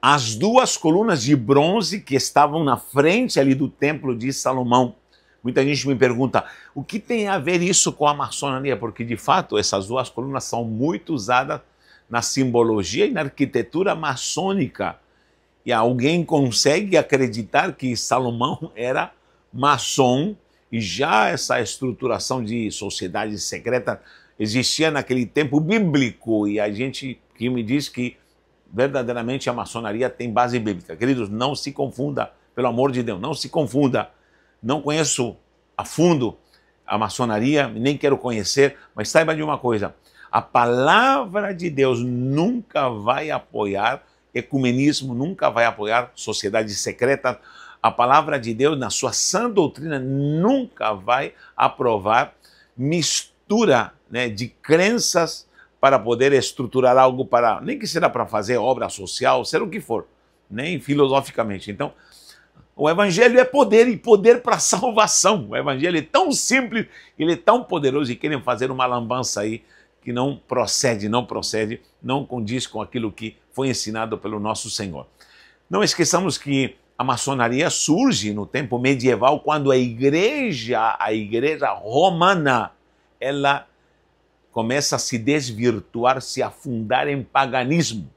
as duas colunas de bronze que estavam na frente ali do templo de Salomão. Muita gente me pergunta, o que tem a ver isso com a maçonaria? Porque, de fato, essas duas colunas são muito usadas na simbologia e na arquitetura maçônica. E alguém consegue acreditar que Salomão era maçom e já essa estruturação de sociedade secreta existia naquele tempo bíblico. E a gente que me diz que verdadeiramente a maçonaria tem base bíblica. Queridos, não se confunda, pelo amor de Deus, não se confunda. Não conheço a fundo a maçonaria, nem quero conhecer, mas saiba de uma coisa, a palavra de Deus nunca vai apoiar ecumenismo, nunca vai apoiar sociedade secreta. A palavra de Deus, na sua sã doutrina, nunca vai aprovar mistura, né, de crenças para poder estruturar algo para, nem que seja para fazer obra social, seja o que for, nem filosoficamente. Então, o evangelho é poder, e poder para salvação. O evangelho é tão simples, ele é tão poderoso, e querem fazer uma lambança aí que não procede, não condiz com aquilo que foi ensinado pelo nosso Senhor. Não esqueçamos que a maçonaria surge no tempo medieval, quando a igreja romana, ela começa a se desvirtuar, se afundar em paganismo.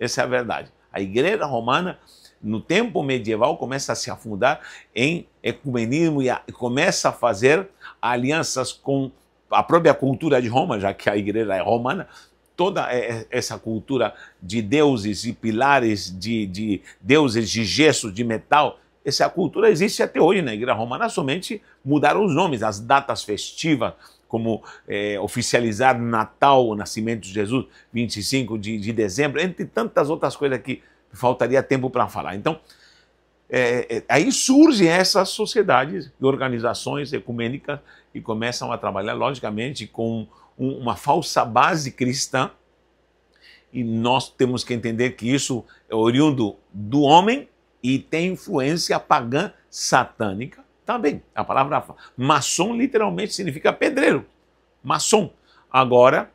Essa é a verdade. A igreja romana, no tempo medieval, começa a se afundar em ecumenismo e começa a fazer alianças com a própria cultura de Roma, já que a igreja é romana. Toda essa cultura de deuses e pilares, de deuses de gesso, de metal, essa cultura existe até hoje na igreja romana, somente mudaram os nomes, as datas festivas, como oficializar Natal, o nascimento de Jesus, 25 de dezembro, entre tantas outras coisas que faltaria tempo para falar. Então, aí surgem essas sociedades e organizações ecumênicas que começam a trabalhar, logicamente, com uma falsa base cristã, e nós temos que entender que isso é oriundo do homem e tem influência pagã satânica também. A palavra maçom literalmente significa pedreiro, maçom. Agora,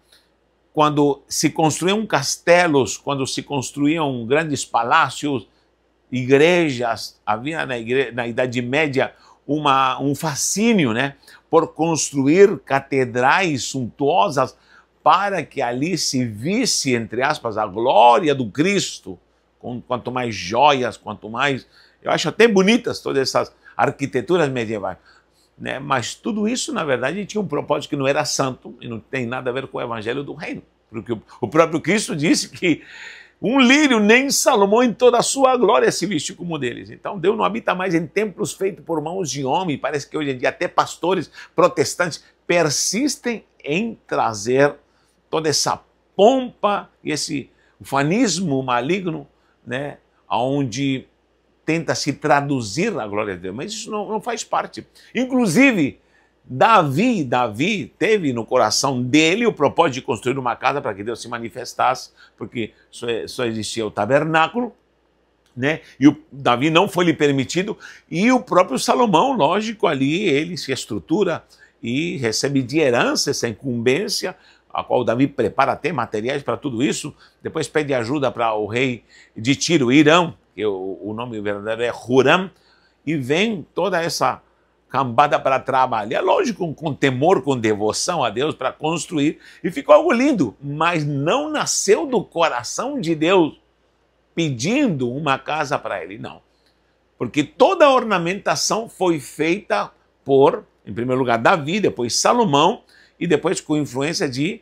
quando se construíam castelos, quando se construíam grandes palácios, igrejas, havia na Idade Média um fascínio, né, por construir catedrais suntuosas para que ali se visse, entre aspas, a glória do Cristo. Quanto mais joias, quanto mais... Eu acho até bonitas todas essas arquiteturas medievais, né? Mas tudo isso, na verdade, tinha um propósito que não era santo e não tem nada a ver com o evangelho do reino. Porque o próprio Cristo disse que um lírio nem Salomão em toda a sua glória se vestiu como deles. Então Deus não habita mais em templos feitos por mãos de homem. Parece que hoje em dia até pastores protestantes persistem em trazer toda essa pompa e esse ufanismo maligno, né, onde tenta se traduzir a glória de Deus. Mas isso não faz parte. Inclusive, Davi teve no coração dele o propósito de construir uma casa para que Deus se manifestasse, porque só existia o tabernáculo, né? E o Davi não foi lhe permitido, e o próprio Salomão, lógico, ali ele se estrutura e recebe de herança essa incumbência, a qual Davi prepara até materiais para tudo isso. Depois pede ajuda para o rei de Tiro, Irão, que o nome verdadeiro é Huram, e vem toda essa cambada para trabalhar, lógico, com temor, com devoção a Deus, para construir, e ficou algo lindo, mas não nasceu do coração de Deus pedindo uma casa para ele, não. Porque toda a ornamentação foi feita por, em primeiro lugar, Davi, depois Salomão, e depois com influência de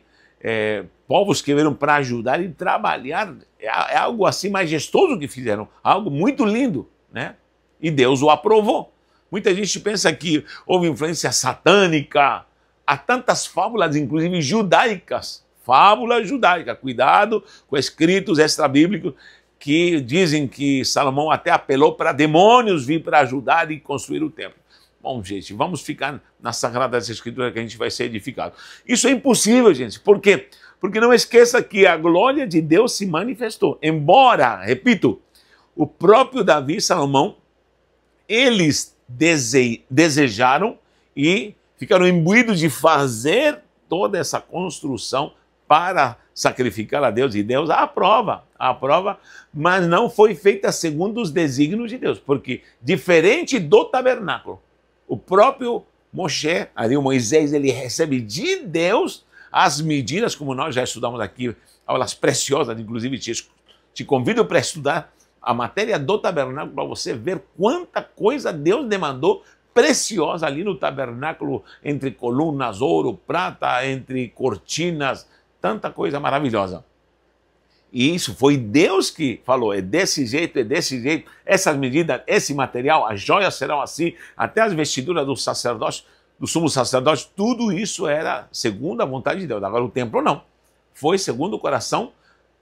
povos que vieram para ajudar e trabalhar. É algo assim majestoso que fizeram, algo muito lindo, né? E Deus o aprovou. Muita gente pensa que houve influência satânica. Há tantas fábulas, inclusive judaicas. Fábulas judaicas. Cuidado com escritos extrabíblicos que dizem que Salomão até apelou para demônios vir para ajudar e construir o templo. Bom, gente, vamos ficar nas Sagradas Escrituras que a gente vai ser edificado. Isso é impossível, gente. Por quê? Porque não esqueça que a glória de Deus se manifestou. Embora, repito, o próprio Davi e Salomão, eles desejaram e ficaram imbuídos de fazer toda essa construção para sacrificar a Deus, e Deus aprova. a prova, mas não foi feita segundo os desígnios de Deus, porque diferente do tabernáculo, o próprio Moshe, ali o Moisés, ele recebe de Deus as medidas, como nós já estudamos aqui, aulas preciosas, inclusive te convido para estudar a matéria do tabernáculo, para você ver quanta coisa Deus demandou preciosa ali no tabernáculo, entre colunas, ouro, prata, entre cortinas, tanta coisa maravilhosa. E isso foi Deus que falou, é desse jeito, essas medidas, esse material, as joias serão assim, até as vestiduras do sacerdote, do sumo sacerdote, tudo isso era segundo a vontade de Deus. Agora o templo não, foi segundo o coração,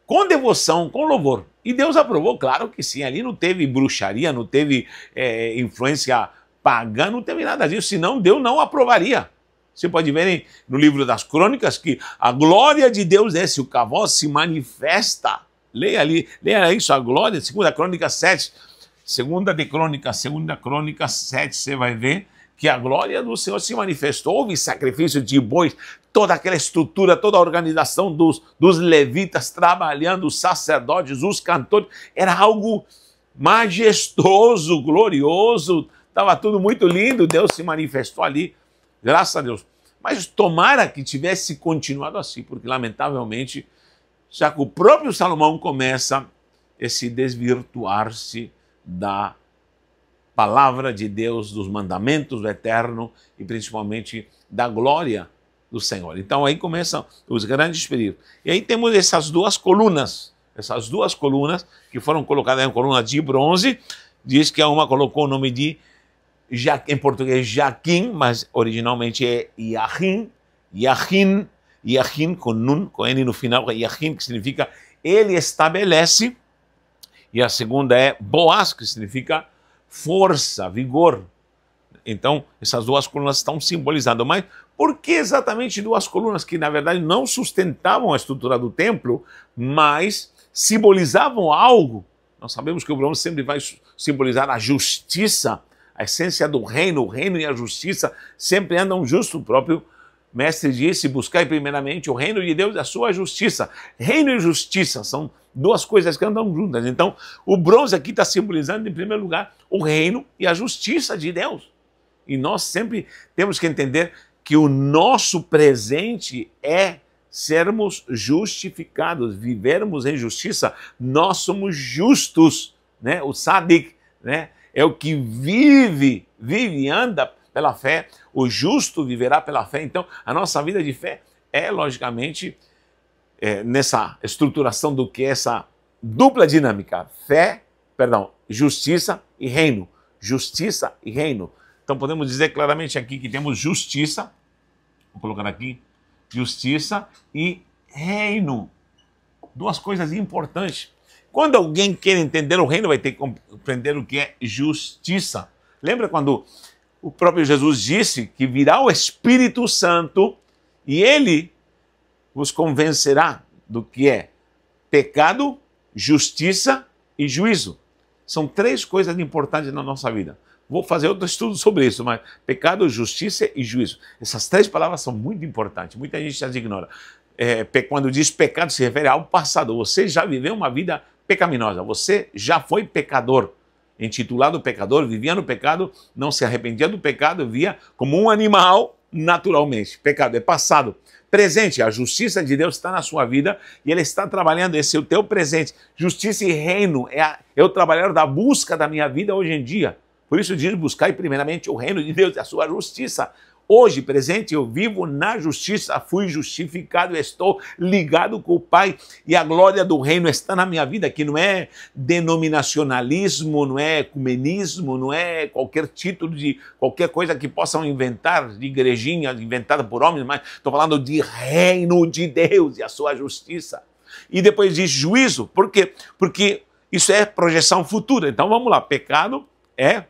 com devoção, com louvor. E Deus aprovou, claro que sim, ali não teve bruxaria, não teve influência pagã, não teve nada disso, senão Deus não aprovaria. Você pode ver no livro das Crônicas que a glória de Deus o Kavod se manifesta. Leia isso, a glória, 2 Crônica 7. 2 Crônica 7, você vai ver que a glória do Senhor se manifestou. Houve sacrifício de bois, toda aquela estrutura, toda a organização dos levitas trabalhando, os sacerdotes, os cantores. Era algo majestoso, glorioso, estava tudo muito lindo, Deus se manifestou ali. Graças a Deus. Mas tomara que tivesse continuado assim, porque lamentavelmente, já que o próprio Salomão começa a se desvirtuar-se da palavra de Deus, dos mandamentos do Eterno e principalmente da glória do Senhor. Então aí começam os grandes perigos. E aí temos essas duas colunas que foram colocadas em coluna de bronze. Diz que uma colocou o nome de, em português, Jaquim, mas originalmente é Yahim, com nun, com N no final, Yahim, que significa ele estabelece, e a segunda é Boaz, que significa força, vigor. Então, essas duas colunas estão simbolizando. Mas por que exatamente duas colunas que, na verdade, não sustentavam a estrutura do templo, mas simbolizavam algo? Nós sabemos que o bronze sempre vai simbolizar a justiça, a essência do reino, o reino e a justiça sempre andam juntos. O próprio mestre disse, buscai primeiramente o reino de Deus e a sua justiça. Reino e justiça são duas coisas que andam juntas. Então, o bronze aqui está simbolizando, em primeiro lugar, o reino e a justiça de Deus. E nós sempre temos que entender que o nosso presente é sermos justificados, vivermos em justiça. Nós somos justos, né? O Sadik, né? É o que vive e anda pela fé. O justo viverá pela fé. Então, a nossa vida de fé é, logicamente, nessa estruturação do que é essa dupla dinâmica. Justiça e reino. Justiça e reino. Então, podemos dizer claramente aqui que temos justiça. Vou colocar aqui. Justiça e reino. Duas coisas importantes. Quando alguém quer entender o reino, vai ter que compreender o que é justiça. Lembra quando o próprio Jesus disse que virá o Espírito Santo e ele vos convencerá do que é pecado, justiça e juízo. São três coisas importantes na nossa vida. Vou fazer outro estudo sobre isso, mas pecado, justiça e juízo. Essas três palavras são muito importantes. Muita gente as ignora. Quando diz pecado, se refere ao passado. Você já viveu uma vida pecaminosa. Você já foi pecador. Intitulado pecador, vivia no pecado, não se arrependia do pecado, vivia como um animal naturalmente. Pecado é passado. Presente, a justiça de Deus está na sua vida e Ele está trabalhando, esse é o teu presente. Justiça e reino é o trabalhar da busca da minha vida hoje em dia. Por isso diz, buscai primeiramente o reino de Deus e a sua justiça. Hoje, presente, eu vivo na justiça, fui justificado, estou ligado com o Pai e a glória do reino está na minha vida, que não é denominacionalismo, não é ecumenismo, não é qualquer título de qualquer coisa que possam inventar, de igrejinha inventada por homens, mas estou falando de reino de Deus e a sua justiça. E depois diz juízo, por quê? Porque isso é projeção futura. Então vamos lá, pecado é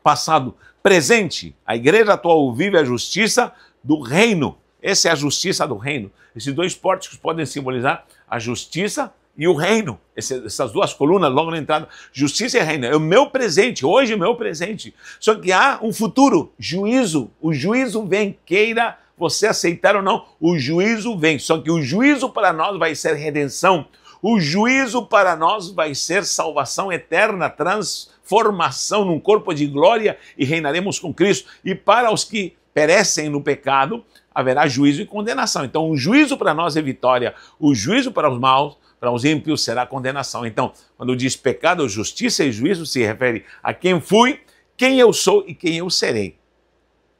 passado. Presente, a igreja atual vive a justiça do reino. Essa é a justiça do reino. Esses dois pórticos podem simbolizar a justiça e o reino. Essas duas colunas logo na entrada, justiça e reino. É o meu presente, hoje é o meu presente. Só que há um futuro, juízo. O juízo vem, queira você aceitar ou não, o juízo vem. Só que o juízo para nós vai ser redenção. O juízo para nós vai ser salvação eterna, transformação num corpo de glória e reinaremos com Cristo. E para os que perecem no pecado, haverá juízo e condenação. Então, o juízo para nós é vitória, o juízo para os maus, para os ímpios, será condenação. Então, quando diz pecado, justiça e juízo, se refere a quem fui, quem eu sou e quem eu serei.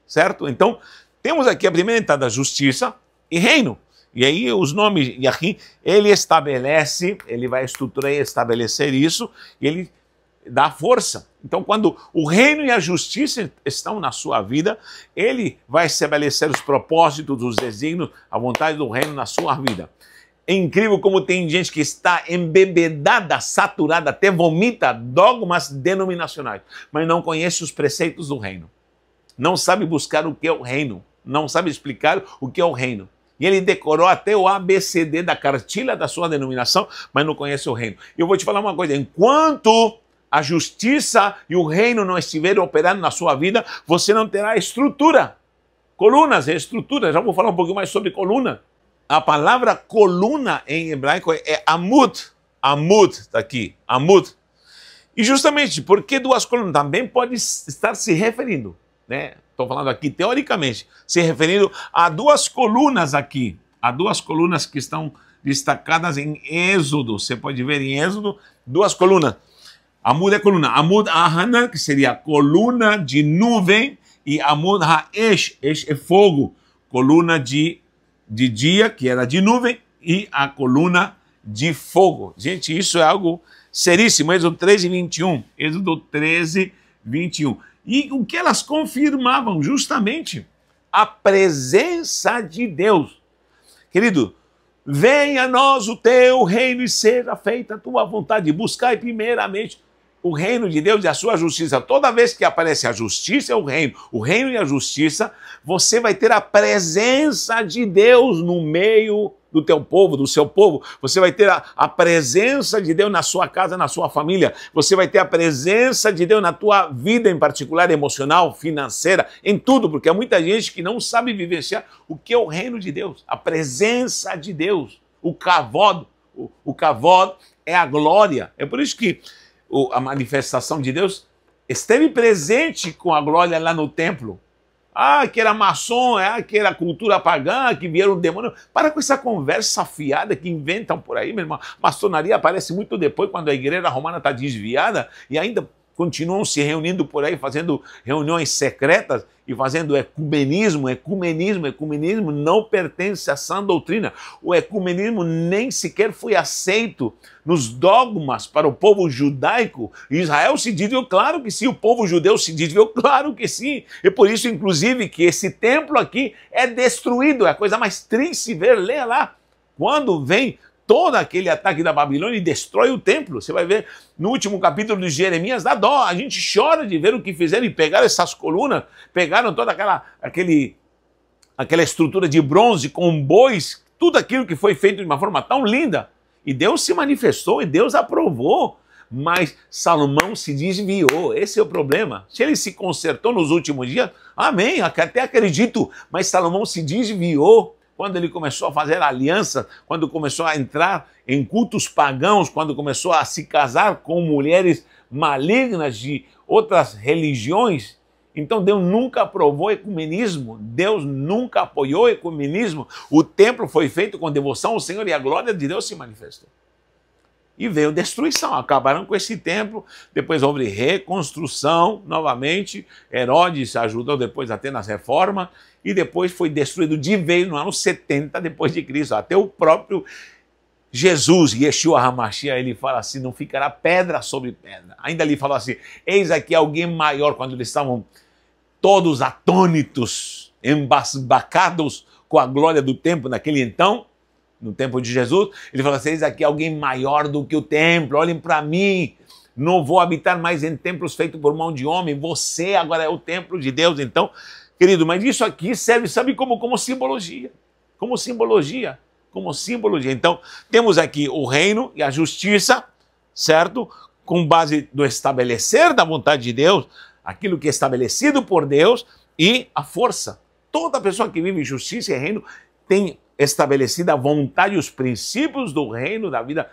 Certo? Então, temos aqui a primeira entrada, justiça e reino. E aí os nomes, e aqui ele estabelece, ele vai estruturar e estabelecer isso, e ele dá força. Então, quando o reino e a justiça estão na sua vida, ele vai estabelecer os propósitos, os desígnios, a vontade do reino na sua vida. É incrível como tem gente que está embebedada, saturada, até vomita dogmas denominacionais, mas não conhece os preceitos do reino. Não sabe buscar o que é o reino, não sabe explicar o que é o reino. E ele decorou até o ABCD da cartilha da sua denominação, mas não conhece o reino. Eu vou te falar uma coisa, enquanto a justiça e o reino não estiverem operando na sua vida, você não terá estrutura. Colunas é estrutura, já vou falar um pouquinho mais sobre coluna. A palavra coluna em hebraico é amud. Amud, está aqui, amud. E justamente porque duas colunas também pode estar se referindo, né? Estou falando aqui teoricamente, se referindo a duas colunas aqui, a duas colunas que estão destacadas em Êxodo. Você pode ver em Êxodo duas colunas. Amud é coluna, Amud Ahana, que seria coluna de nuvem, e Amud Ha'esh, Esh é fogo, coluna de dia, que era de nuvem, e a coluna de fogo. Gente, isso é algo seríssimo. Êxodo 13, 21. Êxodo 13, 21. E o que elas confirmavam? Justamente a presença de Deus. Querido, venha a nós o teu reino e seja feita a tua vontade. Buscai primeiramente o reino de Deus e a sua justiça. Toda vez que aparece a justiça e o reino e a justiça, você vai ter a presença de Deus no meio do teu povo, do seu povo. Você vai ter a presença de Deus na sua casa, na sua família. Você vai ter a presença de Deus na tua vida, em particular emocional, financeira, em tudo, porque há muita gente que não sabe vivenciar o que é o reino de Deus, a presença de Deus, o kavod. O kavod é a glória. É por isso que a manifestação de Deus esteve presente com a glória lá no templo. Ah, que era maçom, que era cultura pagã, que vieram demônios. Para com essa conversa fiada que inventam por aí, meu irmão. Maçonaria aparece muito depois, quando a igreja romana está desviada, e ainda continuam se reunindo por aí, fazendo reuniões secretas e fazendo ecumenismo. Ecumenismo não pertence a sã doutrina. O ecumenismo nem sequer foi aceito nos dogmas para o povo judaico. Israel se desviou, claro que sim. O povo judeu se desviou, claro que sim. E por isso, inclusive, que esse templo aqui é destruído. É a coisa mais triste ver, leia lá. Quando vem todo aquele ataque da Babilônia e destrói o templo. Você vai ver no último capítulo de Jeremias, dá dó, a gente chora de ver o que fizeram e pegaram essas colunas, pegaram toda aquela estrutura de bronze com bois, tudo aquilo que foi feito de uma forma tão linda. E Deus se manifestou e Deus aprovou, mas Salomão se desviou. Esse é o problema. Se ele se consertou nos últimos dias, amém, até acredito, mas Salomão se desviou. Quando ele começou a fazer aliança, quando começou a entrar em cultos pagãos, quando começou a se casar com mulheres malignas de outras religiões, então Deus nunca aprovou ecumenismo, Deus nunca apoiou ecumenismo. O templo foi feito com devoção ao Senhor e a glória de Deus se manifestou. E veio destruição, acabaram com esse templo, depois houve reconstrução novamente, Herodes ajudou depois até nas reformas, e depois foi destruído de vez no ano 70 depois de Cristo. Até o próprio Jesus, Yeshua HaMashiach, ele fala assim, não ficará pedra sobre pedra. Ainda ele falou assim, eis aqui alguém maior, quando eles estavam todos atônitos, embasbacados com a glória do templo naquele então, no tempo de Jesus, ele falou assim, eis aqui alguém maior do que o templo, olhem para mim, não vou habitar mais em templos feitos por mão de homem, você agora é o templo de Deus. Então, querido, mas isso aqui serve, sabe como simbologia, como simbologia. Então, temos aqui o reino e a justiça, certo? Com base no estabelecer da vontade de Deus, aquilo que é estabelecido por Deus, e a força. Toda pessoa que vive em justiça e reino tem estabelecida a vontade e os princípios do reino, da vida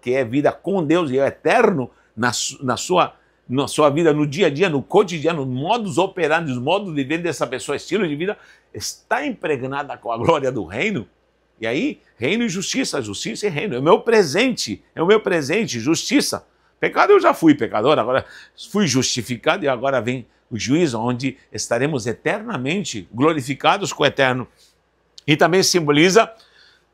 que é vida com Deus e é eterno na sua vida, no dia a dia, no cotidiano, no modus operandi, os modos de viver dessa pessoa, estilo de vida, está impregnada com a glória do reino. E aí, reino e justiça, justiça e reino. É o meu presente, justiça. Pecado eu já fui pecador, agora fui justificado e agora vem o juízo, onde estaremos eternamente glorificados com o eterno. E também simboliza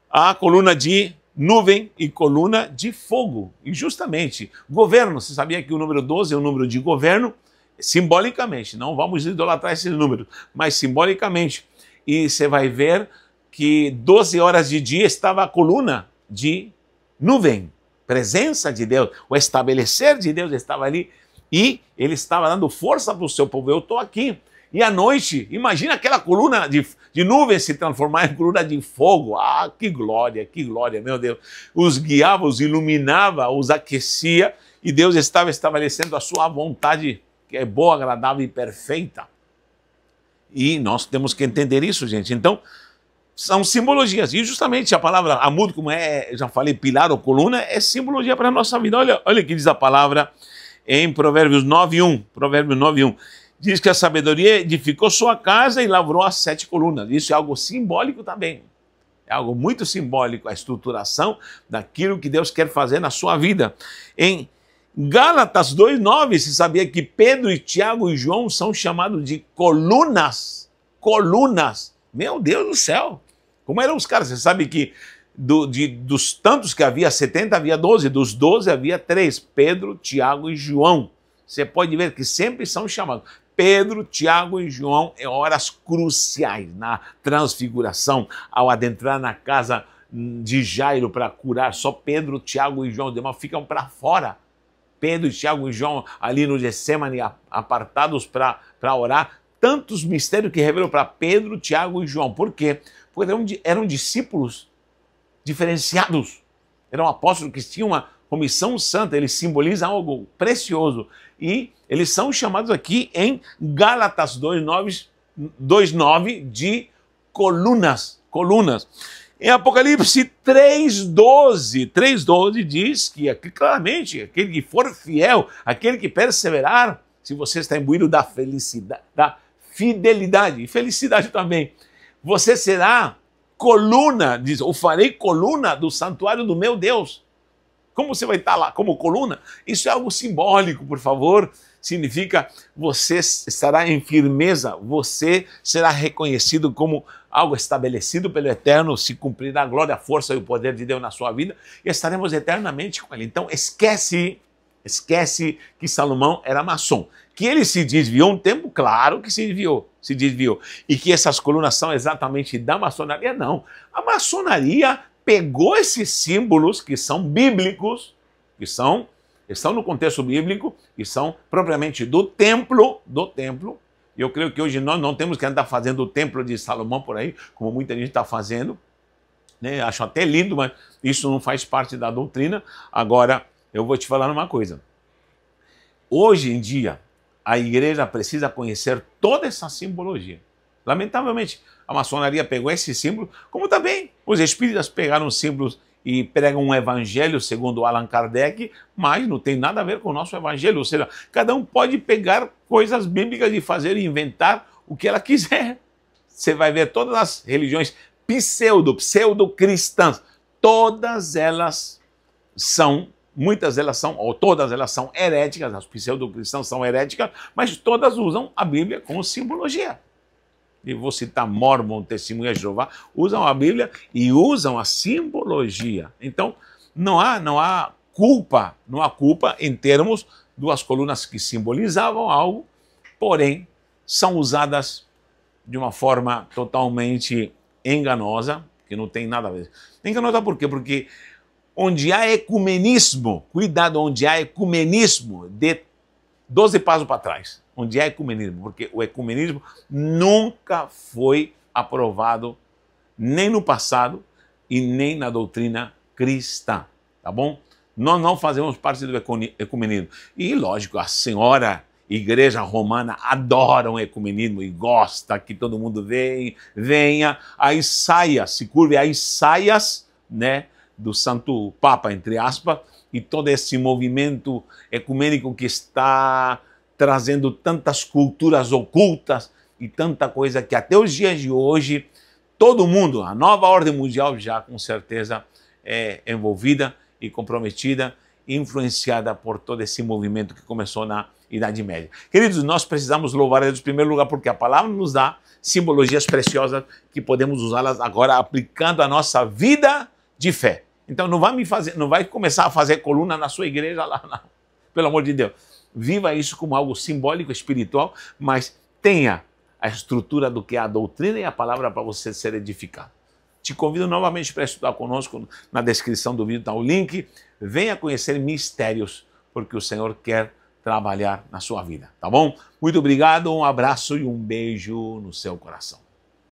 a coluna de nuvem e coluna de fogo. E justamente, governo, você sabia que o número 12 é o número de governo? Simbolicamente, não vamos idolatrar esse número, mas simbolicamente. E você vai ver que 12 horas de dia estava a coluna de nuvem, presença de Deus, o estabelecer de Deus estava ali e ele estava dando força para o seu povo. Eu estou aqui. E à noite, imagina aquela coluna de nuvem se transformar em coluna de fogo. Ah, que glória, meu Deus. Os guiava, os iluminava, os aquecia e Deus estava estabelecendo a sua vontade, que é boa, agradável e perfeita. E nós temos que entender isso, gente. Então, são simbologias. E justamente a palavra amud, como já falei, pilar ou coluna, é simbologia para a nossa vida. Olha o que diz a palavra em Provérbios 9:1. Provérbios 9:1. Diz que a sabedoria edificou sua casa e lavrou as 7 colunas. Isso é algo simbólico também. É algo muito simbólico, a estruturação daquilo que Deus quer fazer na sua vida. Em Gálatas 2:9, se sabia que Pedro e Tiago e João são chamados de colunas. Colunas. Meu Deus do céu. Como eram os caras? Você sabe que dos tantos que havia 70, havia 12. Dos 12 havia 3. Pedro, Tiago e João. Você pode ver que sempre são chamados. Pedro, Tiago e João em horas cruciais na transfiguração, ao adentrar na casa de Jairo para curar. Só Pedro, Tiago e João, demais ficam para fora. Pedro, Tiago e João ali no Getsemane, apartados para orar. Tantos mistérios que revelou para Pedro, Tiago e João. Por quê? Porque eram discípulos diferenciados. Eram apóstolos que tinham uma comissão santa, eles simbolizam algo precioso. E eles são chamados aqui em Gálatas 2:9 de colunas. Em Apocalipse 3:12 diz que aqui, claramente, aquele que for fiel, aquele que perseverar, se você está imbuído da felicidade, da fidelidade e felicidade também, você será coluna, diz, eu farei coluna do santuário do meu Deus. Como você vai estar lá como coluna? Isso é algo simbólico, por favor. Significa você estará em firmeza, você será reconhecido como algo estabelecido pelo Eterno, se cumprirá a glória, a força e o poder de Deus na sua vida e estaremos eternamente com Ele. Então esquece que Salomão era maçom. Que ele se desviou um tempo, claro que se desviou. E que essas colunas são exatamente da maçonaria, não. A maçonaria pegou esses símbolos que são bíblicos, estão no contexto bíblico, e são propriamente do templo, e eu creio que hoje nós não temos que andar fazendo o templo de Salomão por aí, como muita gente está fazendo, né? Acho até lindo, mas isso não faz parte da doutrina. Agora, eu vou te falar uma coisa. Hoje em dia, a igreja precisa conhecer toda essa simbologia. Lamentavelmente, a maçonaria pegou esse símbolo, como também os espíritas pegaram símbolos e pregam um evangelho segundo Allan Kardec, mas não tem nada a ver com o nosso evangelho. Ou seja, cada um pode pegar coisas bíblicas e fazer e inventar o que ela quiser. Você vai ver todas as religiões pseudo-cristãs, todas elas são heréticas, as pseudo-cristãs são heréticas, mas todas usam a Bíblia como simbologia. E vou citar Mormon, Testemunha de Jeová, usam a Bíblia e usam a simbologia. Então, não há culpa em termos duas colunas que simbolizavam algo, porém, são usadas de uma forma totalmente enganosa, que não tem nada a ver. Enganosa por quê? Porque onde há ecumenismo, cuidado, onde há ecumenismo, de 12 passos para trás, onde há ecumenismo, porque o ecumenismo nunca foi aprovado nem no passado e nem na doutrina cristã, tá bom? Nós não fazemos parte do ecumenismo. E, lógico, a senhora Igreja Romana adora o ecumenismo e gosta que todo mundo venha, as saias, se curve as saias, né, do Santo Papa, entre aspas, e todo esse movimento ecumênico que está trazendo tantas culturas ocultas e tanta coisa que até os dias de hoje todo mundo, a nova ordem mundial já com certeza é envolvida e comprometida, influenciada por todo esse movimento que começou na Idade Média. Queridos, nós precisamos louvar a Deus em primeiro lugar porque a palavra nos dá simbologias preciosas que podemos usá-las agora aplicando a nossa vida de fé. Então não vai começar a fazer coluna na sua igreja lá, não. Pelo amor de Deus. Viva isso como algo simbólico, espiritual, mas tenha a estrutura do que é a doutrina e a palavra para você ser edificado. Te convido novamente para estudar conosco. Na descrição do vídeo está o link. Venha conhecer mistérios, porque o Senhor quer trabalhar na sua vida, tá bom? Muito obrigado, um abraço e um beijo no seu coração.